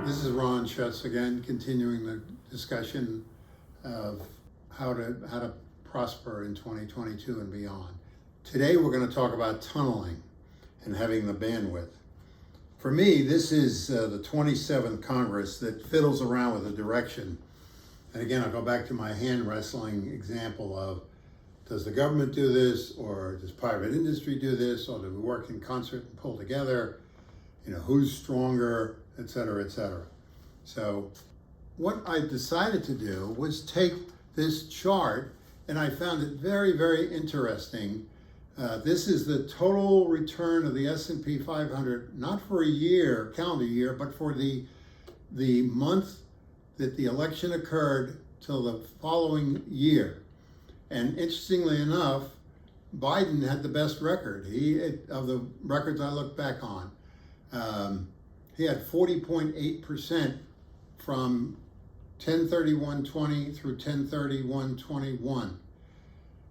This is Ron Schutz again, continuing the discussion of how to prosper in 2022 and beyond. Today we're going to talk about tunneling and having the bandwidth. For me, this is the 27th Congress that fiddles around with the direction. And again, I'll go back to my hand wrestling example of, does the government do this, or does private industry do this, or do we work in concert and pull together? You know, who's stronger, et cetera, et cetera. So what I decided to do was take this chart, and I found it very, very interesting. This is the total return of the S&P 500, not for a year, calendar year, but for the month that the election occurred till the following year. And interestingly enough, Biden had the best record. Of the records I look back on, he had 40.8% from 10/31/20 through 10/31/21.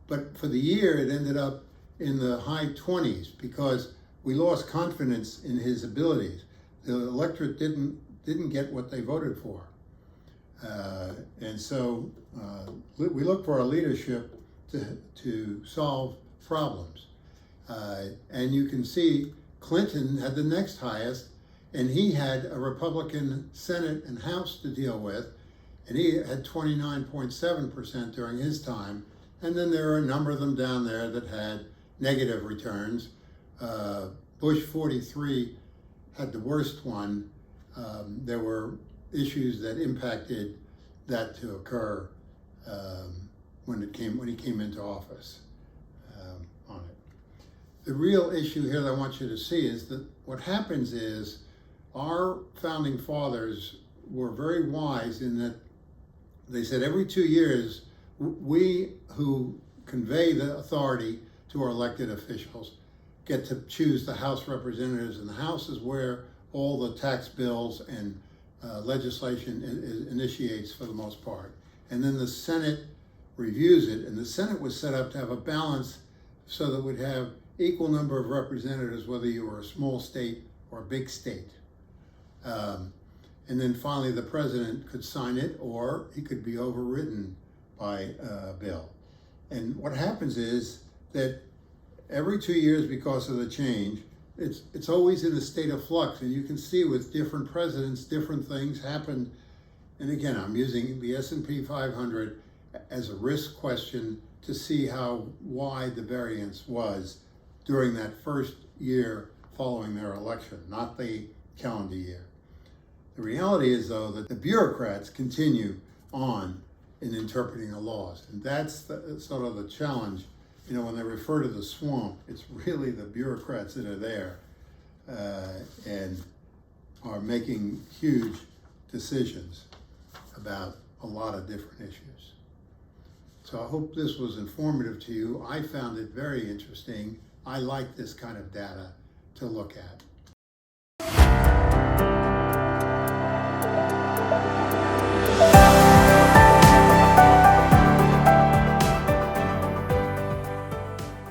But for the year, it ended up in the high 20s because we lost confidence in his abilities. The electorate didn't get what they voted for. And so we look for our leadership to solve problems. And you can see Clinton had the next highest, and he had a Republican Senate and House to deal with, and he had 29.7% during his time. And then there are a number of them down there that had negative returns. Bush 43 had the worst one. There were issues that impacted that to occur when he came into office on it. The real issue here that I want you to see is that what happens is our founding fathers were very wise in that they said every 2 years, we who convey the authority to our elected officials get to choose the House representatives, and the House is where all the tax bills and legislation initiates for the most part. And then the Senate reviews it, and the Senate was set up to have a balance so that we'd have equal number of representatives, whether you were a small state or a big state. And then finally the president could sign it, or he could be overridden by a bill. And what happens is that every 2 years, because of the change, it's always in a state of flux, and you can see with different presidents, different things happen. And again, I'm using the S&P 500 as a risk question to see how wide the variance was during that first year following their election, not the calendar year. The reality is, though, that the bureaucrats continue on in interpreting the laws, and that's sort of the challenge. You know, when they refer to the swamp, it's really the bureaucrats that are there and are making huge decisions about a lot of different issues. So I hope this was informative to you. I found it very interesting. I like this kind of data to look at.